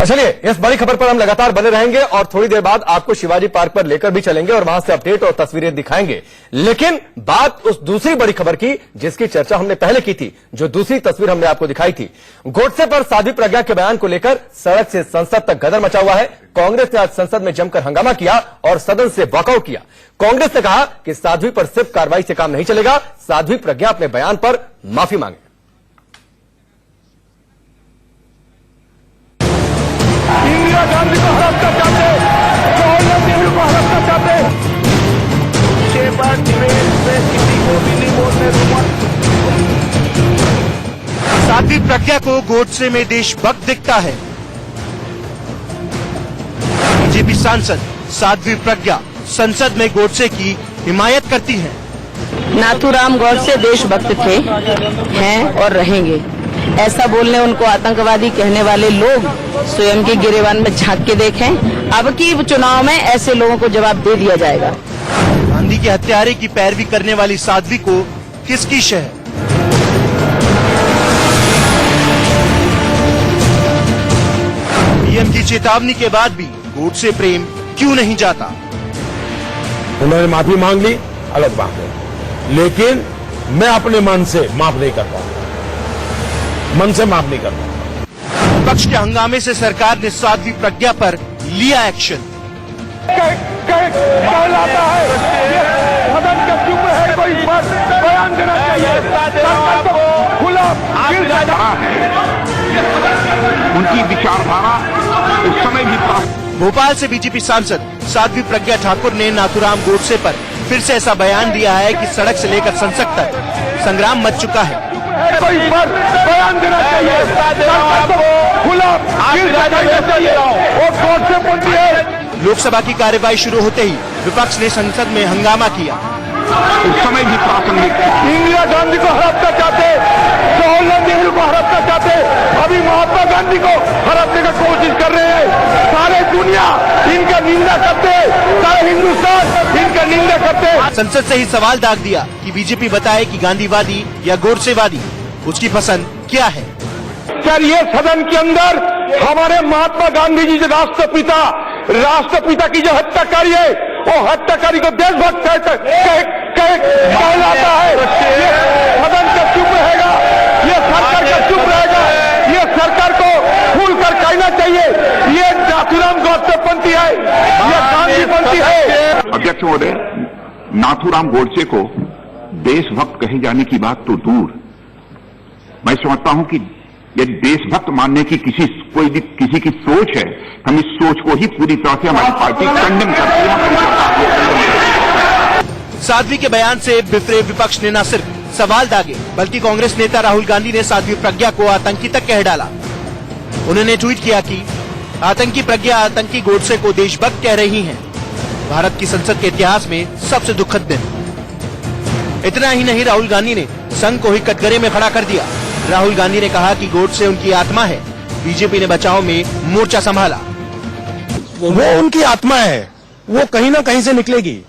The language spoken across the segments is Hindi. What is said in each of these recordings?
चलिए, इस बड़ी खबर पर हम लगातार बने रहेंगे और थोड़ी देर बाद आपको शिवाजी पार्क पर लेकर भी चलेंगे और वहां से अपडेट और तस्वीरें दिखाएंगे। लेकिन बात उस दूसरी बड़ी खबर की जिसकी चर्चा हमने पहले की थी, जो दूसरी तस्वीर हमने आपको दिखाई थी। गोडसे पर साध्वी प्रज्ञा के बयान को लेकर सड़क से संसद तक गदर मचा हुआ है। कांग्रेस ने आज संसद में जमकर हंगामा किया और सदन से वॉकआउट किया। कांग्रेस ने कहा कि साध्वी पर सिर्फ कार्रवाई से काम नहीं चलेगा, साध्वी प्रज्ञा अपने बयान पर माफी मांगे। इंदिरा गांधी को हड़पना चाहते, जवाहरलाल नेहरू को हड़पना चाहते। किसी को भी नहीं बोलने दूंगा। साध्वी प्रज्ञा को गोडसे में देशभक्त दिखता है। बीजेपी सांसद साध्वी प्रज्ञा संसद में गोडसे की हिमायत करती हैं। नाथूराम गोडसे देशभक्त थे, हैं और रहेंगे। ऐसा बोलने उनको आतंकवादी कहने वाले लोग स्वयं के गिरेबान में झांक के देखें। अब की चुनाव में ऐसे लोगों को जवाब दे दिया जाएगा। गांधी के हत्यारे की पैरवी करने वाली साध्वी को किसकी शह? पीएम की चेतावनी के बाद भी गोडसे प्रेम क्यों नहीं जाता? उन्होंने माफी मांग ली, अलग बात है, लेकिन मैं अपने मन से माफ नहीं कर पाऊंगा, मन से माफ नहीं कर पाऊंगा। विपक्ष के हंगामे से सरकार ने साध्वी प्रज्ञा पर लिया एक्शन। कहलाता है सदन का चुप है, कोई बयान देना चाहिए। सरकार को खुला उनकी विचारधारा उस समय भी। भोपाल से बीजेपी सांसद साध्वी प्रज्ञा ठाकुर ने नाथूराम गोडसे पर फिर से ऐसा बयान दिया है कि सड़क से लेकर संसद तक संग्राम मच चुका है। कोई बयान देना चाहिए, सरकार को खुला चाहिए। वो गोडसे पंथी है। लोकसभा की कार्यवाही शुरू होते ही विपक्ष ने संसद में हंगामा किया। उस समय भी प्रासंगिक इंदिरा गांधी को हड़पना चाहते, जवाहरलाल नेहरू को हड़पना चाहते, अभी महात्मा गांधी को हड़पने की कोशिश कर रहे हैं। सारे दुनिया इनका निंदा करते, सारे हिंदुस्तान इनका निंदा करते। संसद से ही सवाल दाग दिया कि बीजेपी बताए कि गांधीवादी या गोडसेवादी, उसकी पसंद क्या है? सर, ये सदन के अंदर हमारे महात्मा गांधी जी जो राष्ट्रपिता की जो हत्याकारी है, वो हत्याकारी को देशभक्त कहलाता है। ये सदन का चुप रहेगा, ये सरकार का चुप रहेगा, ये सरकार को खुलकर कहना चाहिए ये नाथूराम गोडसे पंथी है, ये गांधीपंथी है। अध्यक्ष महोदय, नाथूराम गोडसे को देशभक्त कहे जाने की बात तो दूर, मैं समझता हूं कि यदि देशभक्त मानने की किसी की सोच है, हम इस सोच को ही पूरी तरह से हमारी पार्टी कंडेम करती है। साध्वी के बयान से बिफरे विपक्ष ने न सिर्फ सवाल दागे, बल्कि कांग्रेस नेता राहुल गांधी ने साध्वी प्रज्ञा को आतंकी तक कह डाला। उन्होंने ट्वीट किया कि आतंकी प्रज्ञा आतंकी गोडसे को देशभक्त कह रही हैं। भारत की संसद के इतिहास में सबसे दुखद दिन। इतना ही नहीं, राहुल गांधी ने संघ को ही कटघरे में खड़ा कर दिया। राहुल गांधी ने कहा कि गोडसे उनकी आत्मा है। बीजेपी ने बचाव में मोर्चा संभाला। वो उनकी आत्मा है, वो कहीं ना कहीं से निकलेगी।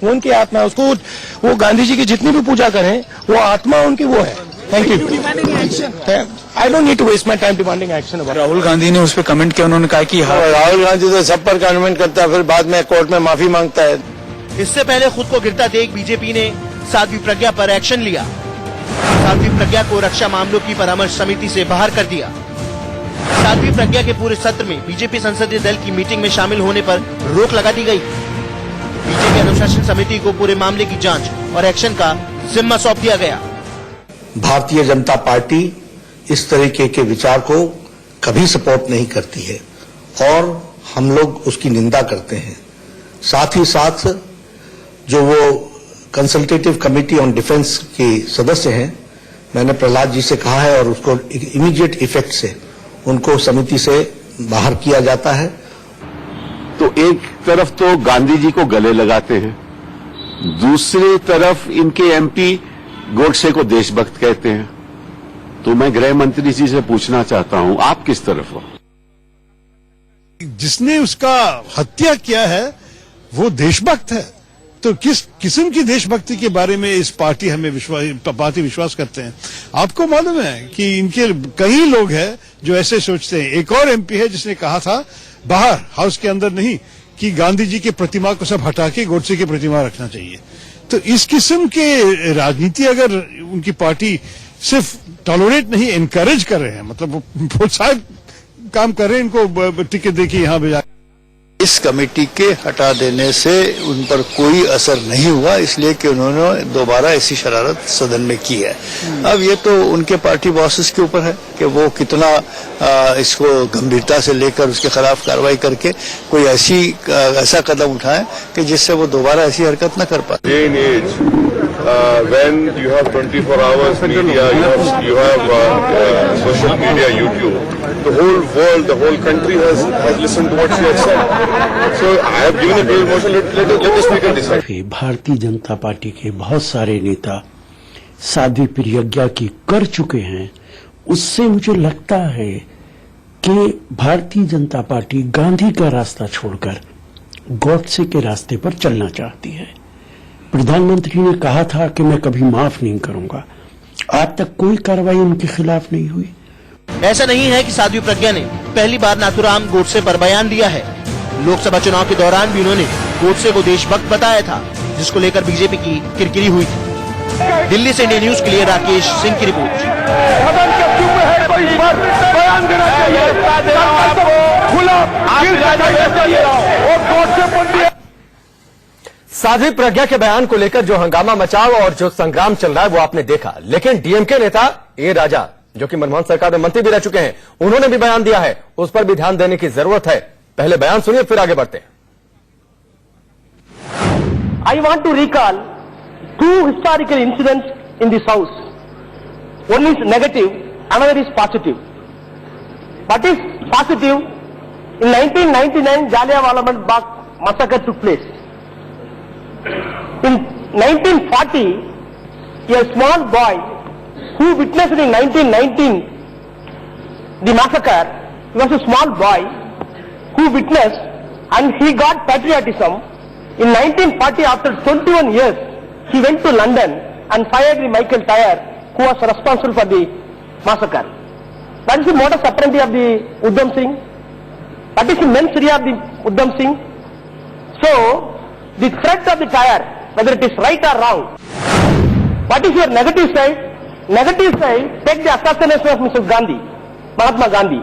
वो उनकी आत्मा है, उसको वो गांधी जी की जितनी भी पूजा करें, वो आत्मा उनकी वो है। Thank you. I don't need to waste my time demanding action. Rahul Gandhi ने उस पर कमेंट किया, उन्होंने कहा कि राहुल गांधी तो सब पर कमेंट करता है, फिर बाद में कोर्ट में माफी मांगता है। इससे पहले खुद को गिरता देख बीजेपी ने साध्वी प्रज्ञा पर एक्शन लिया। साध्वी प्रज्ञा को रक्षा मामलों की परामर्श समिति से बाहर कर दिया। साध्वी प्रज्ञा के पूरे सत्र में बीजेपी संसदीय दल की मीटिंग में शामिल होने पर रोक लगा दी गई। बीजेपी अनुशासन समिति को पूरे मामले की जांच और एक्शन का जिम्मा सौंप दिया गया। भारतीय जनता पार्टी इस तरीके के विचार को कभी सपोर्ट नहीं करती है और हम लोग उसकी निंदा करते हैं। साथ ही साथ जो वो कंसल्टेटिव कमेटी ऑन डिफेंस के सदस्य हैं, मैंने प्रहलाद जी से कहा है और उसको इमीडिएट इफेक्ट से उनको समिति से बाहर किया जाता है। तो एक तरफ तो गांधी जी को गले लगाते हैं, दूसरी तरफ इनके एमपी गोडसे को देशभक्त कहते हैं। तो मैं गृह मंत्री जी से पूछना चाहता हूं, आप किस तरफ हो? जिसने उसका हत्या किया है वो देशभक्त है, तो किस किस्म की देशभक्ति के बारे में इस पार्टी विश्वास करते हैं? आपको मालूम है कि इनके कई लोग हैं जो ऐसे सोचते हैं। एक और एमपी है जिसने कहा था बाहर, हाउस के अंदर नहीं, कि गांधी जी की प्रतिमा को सब हटा के गोडसे की प्रतिमा रखना चाहिए। तो इस किस्म के राजनीति अगर उनकी पार्टी सिर्फ टॉलरेट नहीं, एनकरेज कर रहे हैं, मतलब वो प्रोत्साहन काम कर रहे हैं, इनको टिकट देके यहां भेजा। इस कमेटी के हटा देने से उन पर कोई असर नहीं हुआ, इसलिए कि उन्होंने दोबारा ऐसी शरारत सदन में की है। अब ये तो उनके पार्टी बॉसेस के ऊपर है कि वो कितना इसको गंभीरता से लेकर उसके खिलाफ कार्रवाई करके कोई ऐसा कदम उठाएं कि जिससे वो दोबारा ऐसी हरकत न कर पाए। When you have 24 hours media, you have social media, YouTube. The whole world, the whole country has listened to what she has said. So I have given a clear motion. Let the speaker decide. Bharatiya Janata party के बहुत सारे नेता साध्वी प्रज्ञा की कर चुके हैं। उससे मुझे लगता है कि भारतीय जनता पार्टी गांधी का रास्ता छोड़कर गॉडसे के रास्ते पर चलना चाहती है। प्रधानमंत्री ने कहा था कि मैं कभी माफ नहीं करूंगा। आज तक कोई कार्रवाई उनके खिलाफ नहीं हुई। ऐसा नहीं है कि साध्वी प्रज्ञा ने पहली बार नाथूराम गोडसे पर बयान दिया है। लोकसभा चुनाव के दौरान भी उन्होंने गोडसे को देशभक्त बताया था, जिसको लेकर बीजेपी की किरकिरी हुई थी। दिल्ली से इंडिया न्यूज के लिए राकेश सिंह की रिपोर्ट। साध्वी प्रज्ञा के बयान को लेकर जो हंगामा मचाव और जो संग्राम चल रहा है वो आपने देखा, लेकिन डीएमके नेता ए राजा, जो कि मनमोहन सरकार में मंत्री भी रह चुके हैं, उन्होंने भी बयान दिया है। उस पर भी ध्यान देने की जरूरत है। पहले बयान सुनिए, फिर आगे बढ़ते हैं। I want to recall two historical incidents in this house. One is negative, another is positive. What is positive? In 1999, Jallianwala Bagh massacre took place. In 1940, a small boy who witnessed in 1919 the massacre, he was a small boy who witnessed and he got patriotism. In 1940, after 21 years, he went to London and fired Michael Tyre, who was responsible for the massacre. That is the modus operandi of the Udham Singh. That is the mens rea of the Udham Singh. So, the threat of the Tyre, whether it is right or wrong, what is your negative side? Negative side, take the assassination of Mrs. Gandhi, Mahatma Gandhi.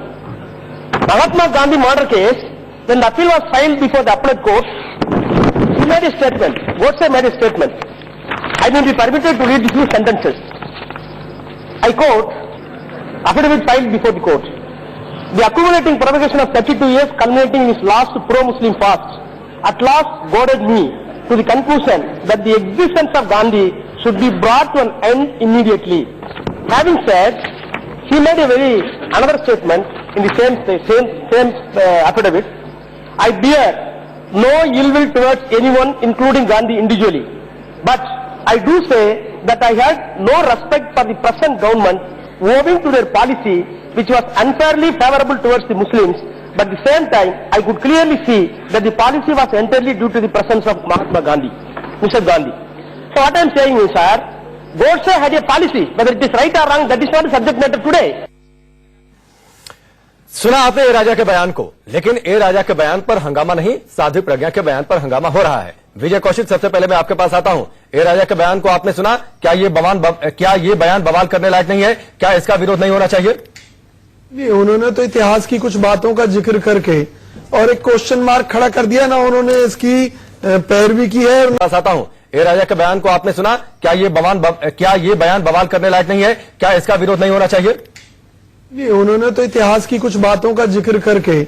Mahatma Gandhi murder case, when the appeal was filed before the appellate court, he made a statement. Godse made a statement. I will be permitted to read the few sentences. I quote, affidavit filed before the court. The accumulating provocation of 32 years culminating in his last pro-Muslim fast at last goaded me to the conclusion that the existence of Gandhi should be brought to an end immediately. Having said, he made another statement in the same affidavit. I bear no ill will towards anyone, including Gandhi individually. But I do say that I had no respect for the present government owing to their policy, which was unfairly favorable towards the Muslims. But at the same time, I could clearly see that the policy was entirely due to the presence of Mahatma Gandhi, Mr. Gandhi. So what I am saying is, sir, Godse had a policy, whether it is right or wrong, that is not the subject matter today. सुना आपने ए राजा के बयान को, लेकिन ए राजा के बयान पर हंगामा नहीं, साध्वी प्रज्ञा के बयान पर हंगामा हो रहा है। विजय कौशिक, सबसे पहले मैं आपके पास आता हूं। ए राजा के बयान को आपने सुना, क्या ये बयान बवाल करने लायक नहीं है? क्या इसका विरोध नहीं होना चाहिए? उन्होंने तो इतिहास की कुछ बातों का जिक्र करके और एक क्वेश्चन मार्क खड़ा कर दिया ना, उन्होंने इसकी पैरवी की है। पास आता हूं। ए राजा के बयान को आपने सुना, क्या ये बयान बवाल करने लायक नहीं है? क्या इसका विरोध नहीं होना चाहिए? उन्होंने तो इतिहास की कुछ बातों का जिक्र करके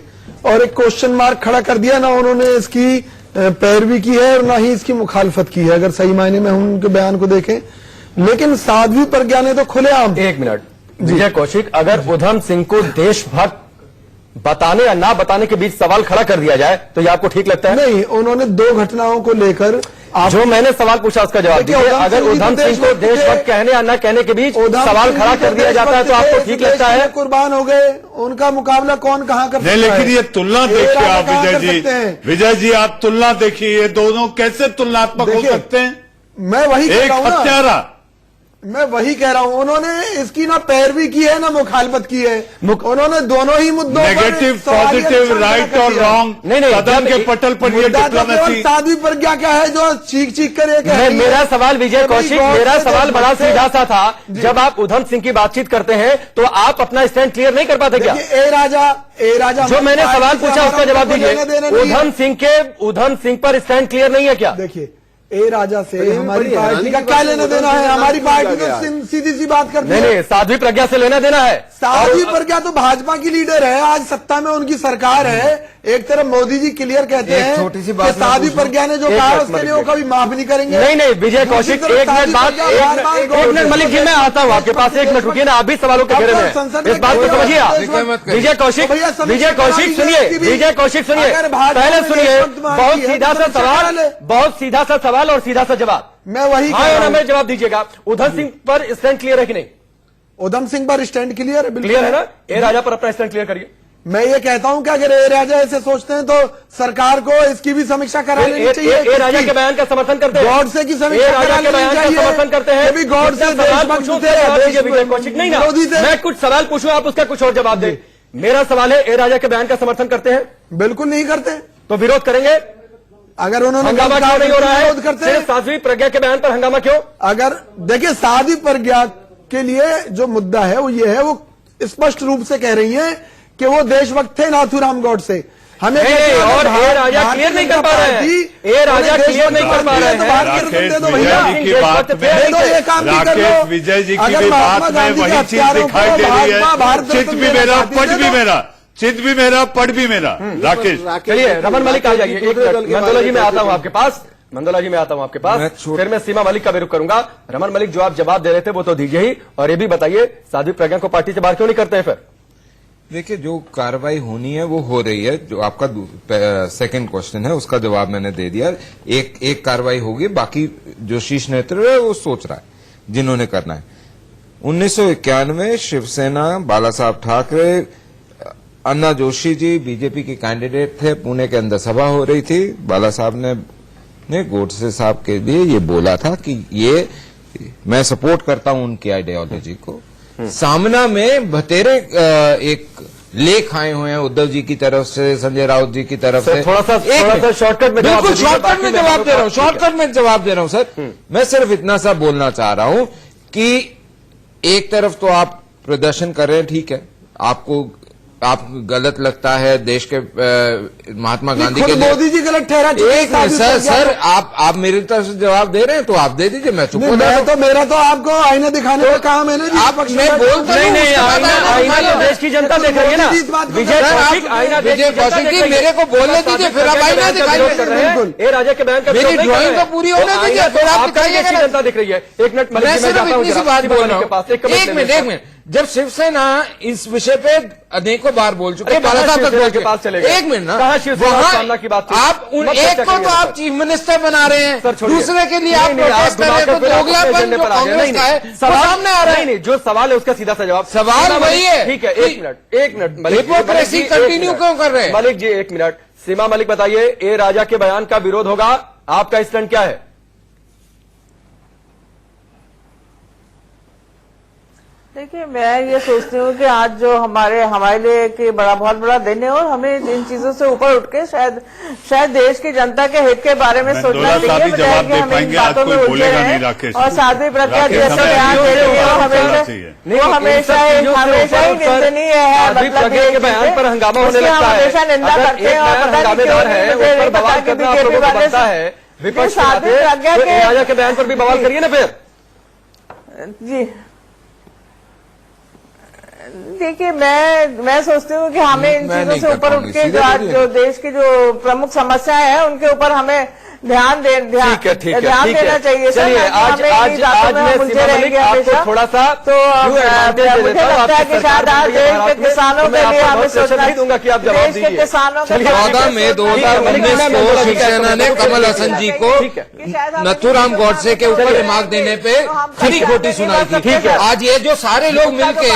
और एक क्वेश्चन मार्क खड़ा कर दिया ना, उन्होंने इसकी पैरवी की है और ना ही इसकी मुखालफत की है, अगर सही मायने में हम उनके बयान को देखें। लेकिन साध्वी प्रज्ञा ने तो खुलेआम। एक मिनट विजय कौशिक, अगर उधम सिंह को देशभक्त बताने या ना बताने के बीच सवाल खड़ा कर दिया जाए तो ये आपको ठीक लगता है? नहीं, उन्होंने दो घटनाओं को लेकर जो मैंने सवाल पूछा उसका जवाब दीजिए। अगर उधम सिंह को देशभक्त कहने या न कहने के बीच सवाल खड़ा कर दिया जाता है तो आपको ठीक लगता है? कुर्बान हो गए, उनका मुकाबला कौन कहाँ कर सकता है? लेकिन ये तुलना देखिए आप विजय जी, आप तुलना देखिए, ये दोनों कैसे तुलनात्मक हो सकते हैं? मैं वही कह एक रहा हूं ना, हत्यारा, मैं वही कह रहा हूं, उन्होंने इसकी ना पैरवी की है ना मुखालफत की है। उन्होंने दोनों ही मुद्दों पर नेगेटिव पॉजिटिव राइट और रॉन्ग कदम के पटल पर ये डिप्लोमेसी। साध्वी प्रज्ञा क्या है जो चीख चीख कर ये कह रही है? मेरा सवाल विजय कौशिक, मेरा सवाल बड़ा सीधा सा था। जब आप उधम सिंह की बातचीत करते हैं तो आप अपना स्टैंड क्लियर नहीं कर पाते क्या? ए राजा जो मैंने सवाल पूछा उसका जवाब दीजिए। उधम सिंह पर स्टैंड क्लियर नहीं है क्या? देखिए, ए राजा से हमारी पार्टी का क्या लेना देना है? हमारी पार्टी तो सीधी सी बात करती है। नहीं, साध्वी प्रज्ञा से लेना देना है। साध्वी प्रज्ञा तो भाजपा की लीडर है, आज सत्ता में उनकी सरकार है। एक तरफ मोदी जी क्लियर कहते हैं छोटी सी बात कि साध्वी प्रज्ञा ने जो कहा उसके लिए वो कभी माफ नहीं करेंगे। नहीं विजय कौशिक, एक मिनट बात, एक मिनट मलिक जी, मैं आता हूँ आपके पास, एक मिनट रुकिए ना, आप भी सवालों के घेरे में इस बात को समझिए आप। विजय कौशिक सुनिए, विजय कौशिक सुनिए, पहले सुनिए, बहुत सीधा सा सवाल और सीधा सा जवाब। मैं वही मैं जवाब दीजिएगा। उधम सिंह पर स्टैंड क्लियर है कि नहीं? उधम सिंह पर स्टैंड क्लियर है, क्लियर है ना? ए राजा पर अपना स्टैंड क्लियर करिए। मैं ये कहता हूं कि अगर ए राजा ऐसे सोचते हैं तो सरकार को इसकी भी समीक्षा करा लेनी चाहिए। ए राजा के बयान का समर्थन करते हैं, गॉडसे की समीक्षा करा लेनी चाहिए, समर्थन करते हैं। कभी गॉडसे नहीं ना, मैं कुछ सवाल पूछूं, आप उसका कुछ और जवाब दें। मेरा सवाल है, ए राजा के बयान का समर्थन करते हैं? बिल्कुल नहीं करते। तो विरोध करेंगे? अगर उन्होंने हंगामा क्यों नहीं हो रहा है? विरोध करते हैं। साध्वी प्रज्ञा के बयान पर हंगामा क्यों? अगर देखिए, साध्वी प्रज्ञा के लिए जो मुद्दा है वो ये है, वो स्पष्ट रूप से कह रही है कि वो देशभक्त थे नाथूराम गॉडसे। हमें और ए राजा क्लियर नहीं कर पा रहे हैं, ए राजा क्लियर नहीं कर पा रहे हैं। राकेश विजय जी की बात में वही चीज दिखाई दे रही है, चित भी मेरा, पट भी मेरा, चित भी मेरा, पट भी मेरा। राकेश, चलिए रमन मलिक आ जाइए। एक मंदोला जी मैं आता हूं आपके पास, मंदोला जी मैं आता हूं आपके पास, फिर मैं सीमा मलिक का भी रुख करूंगा। रमन मलिक, जो आप जवाब दे रहे थे वो तो दीजिए ही, और ये भी बताइए साध्वी प्रज्ञा को पार्टी से बाहर क्यों नहीं करते हैं फिर? देखिए, जो कार्रवाई होनी है वो हो रही है। जो आपका सेकंड क्वेश्चन है उसका जवाब मैंने दे दिया। एक कार्रवाई होगी, बाकी जो शीर्ष नेतृत्व है वो सोच रहा है जिन्होंने करना है। 1991 शिवसेना, बाला साहब ठाकरे, अन्ना जोशी जी बीजेपी के कैंडिडेट थे, पुणे के अंदर सभा हो रही थी। बाला साहब ने गोडसे साहब के लिए ये बोला था कि ये मैं सपोर्ट करता हूं उनकी आइडियोलॉजी को। सामना में बतेरे एक लेख आए हुए हैं उद्धव जी की तरफ से, संजय राउत जी की तरफ से। थोड़ा सा शॉर्टकट में, बिल्कुल शॉर्टकट में जवाब दे रहा हूं, शॉर्टकट में जवाब दे रहा हूं सर। मैं सिर्फ इतना सा बोलना चाह रहा हूं कि एक तरफ तो आप प्रदर्शन कर रहे हैं, ठीक है, आपको गलत लगता है देश के महात्मा गांधी के लिए, मोदी जी गलत ठहरा। एक सर आप मेरी तरफ से जवाब दे रहे हैं तो आप दे दीजिए, मैं चुप हो रहा हूं। तो मेरा तो आपको आईना दिखाने का काम है ना जी। आप मैं बोलता नहीं, आईना तो देश की जनता देख रही है ना। विजय कौशिक, आईना कौशिक जी मेरे को बोलने दीजिए, फिर आप आईना दिखाइए। ए राजा के बयान का मेरी ड्राइंग तो पूरी होने दीजिए, फिर आप दिखाइए। जनता दिख रही है। एक मिनट, मैं सिर्फ इतनी सी बात बोल रहा हूँ। एक मिनट, जब शिवसेना इस विषय पे अनेकों बार बोल चुके हैं, बाला साहब तक के पास चले गए। एक मिनट ना, वहां की बात आप उन एक को तो आप चीफ मिनिस्टर बना रहे हैं, दूसरे के लिए आप प्रोटेस्ट कर रहे हैं, तो दोगलापन जो कांग्रेस का है सामने आ रहा है। नहीं, जो सवाल है उसका सीधा सा जवाब। सवाल वही है, ठीक है। एक मिनट हिपोक्रेसी कंटिन्यू क्यों कर रहे हैं? मलिक जी एक मिनट, सीमा मलिक बताइए, ए राजा के बयान का विरोध होगा, आपका स्टैंड क्या है? देखिए, मैं ये सोचती हूँ कि आज जो हमारे लिए कि बहुत बड़ा दिन है, और हमें इन चीजों से ऊपर उठ के शायद देश की जनता के हित के बारे में सोचना चाहिए, बजाय कि हम इन बातों में उलझे रहें। और साध्वी प्रज्ञा जैसे बयान दे रही है वो हमेशा ही निंदनीय है। मतलब के बयान पर हंगामा होने लगता है, हमेशा निंदा करते हैं और पता नहीं क्यों बवाल करना आप लोगों को बनता है। विपक्ष साध्वी प्रज्ञा के राजा के बयान पर भी बवाल करिए ना फिर। जी देखिए, मैं सोचती हूँ कि हमें इन चीजों से ऊपर उठ के जो देश की जो प्रमुख समस्याएं हैं उनके ऊपर हमें ध्यान ठीक है ध्यान देना चाहिए। चलिए आज मैं सीमा मलिक आपको थोड़ा सा तो मुझे लगता है कि शायद आज देश के किसानों के लिए हमें सोचना नहीं दूंगा कि आप जवाब देश के किसानों के 14 मई 2019 को शिवसेना ने कमल हसन जी को नथुराम गॉडसे के ऊपर रिमार्क देने पे खरी खोटी सुनाई थी। ठीक है, आज ये जो सारे लोग मिलके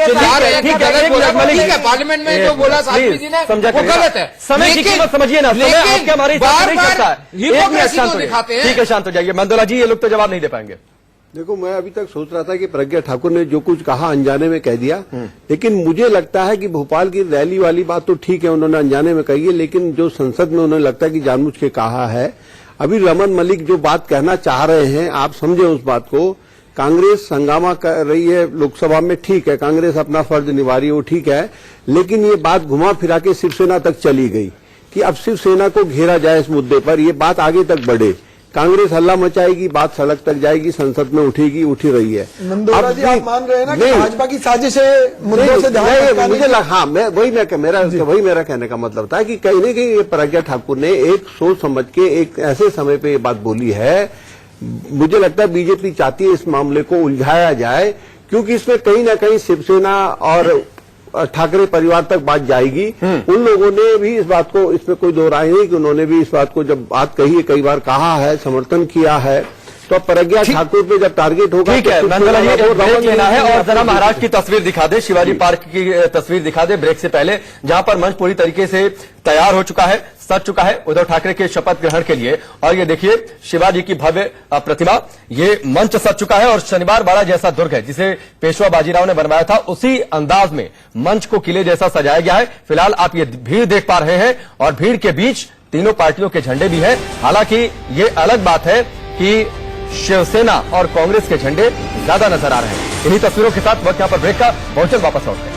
चिल्ला रहे हैं कि गलत बोला, ठीक है, पार्लियामेंट में जो बोला साध्वी जी ने वो गलत है। समय की कीमत समझिए ना, समय आपके हमारे हिसाब से नहीं करता है। हिपोक्रेसी तो दिखाते हैं। ठीक है, शांत हो जाइए। मंदोला जी, ये लोग तो जवाब नहीं दे पाएंगे। देखो, मैं अभी तक सोच रहा था कि प्रज्ञा ठाकुर ने जो कुछ कहा अनजाने में कह दिया, लेकिन मुझे लगता है कि भोपाल की रैली वाली बात तो ठीक है, उन्होंने अनजाने में कही है, लेकिन जो संसद में उन्हें लगता है कि जानबूझ के कहा है। अभी रमन मलिक जो बात कहना चाह रहे हैं, आप समझे उस बात को। कांग्रेस हंगामा कर रही है लोकसभा में, ठीक है, कांग्रेस अपना फर्ज निभा रही है, वो ठीक है, लेकिन ये बात घुमा फिरा के शिवसेना तक चली गई कि अब शिवसेना को घेरा जाए इस मुद्दे पर, ये बात आगे तक बढ़े। कांग्रेस हल्ला मचाएगी, बात सड़क तक जाएगी, संसद में उठेगी, उठी रही है। मंदोला जी, आप मान रहे हैं ना कि भाजपा की साजिश है मुद्दों से ध्यान मुझे हाँ, वही मेरा कहने का मतलब था कि कहीं न कहीं ये प्रज्ञा ठाकुर ने एक सोच समझ के एक ऐसे समय पे ये बात बोली है। मुझे लगता है बीजेपी चाहती है इस मामले को उलझाया जाए, क्योंकि इसमें कहीं ना कहीं शिवसेना और ठाकरे परिवार तक बात जाएगी। उन लोगों ने भी इस बात को, इसमें कोई दो राय नहीं कि उन्होंने भी इस बात को जब बात कही है, कई बार कहा है, समर्थन किया है, तो प्रज्ञा ठाकुर पे जब टारगेट होगा। ठीक है, मंदोला जी, ब्रेक लेना है और जरा महाराष्ट्र की तस्वीर दिखा दे, शिवाजी पार्क की तस्वीर दिखा दे ब्रेक से पहले, जहां पर मंच पूरी तरीके से तैयार हो चुका है, सज चुका है उद्धव ठाकरे के शपथ ग्रहण के लिए। और ये देखिए शिवाजी की भव्य प्रतिमा, ये मंच सज चुका है और शनिवार बाड़ा जैसा दुर्ग है जिसे पेशवा बाजीराव ने बनवाया था, उसी अंदाज में मंच को किले जैसा सजाया गया है। फिलहाल आप ये भीड़ देख पा रहे हैं और भीड़ के बीच तीनों पार्टियों के झंडे भी हैं। हालांकि ये अलग बात है कि शिवसेना और कांग्रेस के झंडे ज्यादा नजर आ रहे हैं। इन्हीं तस्वीरों के साथ वक्त यहां पर ब्रेक का, बहुत जल्द वापस लौटते हैं।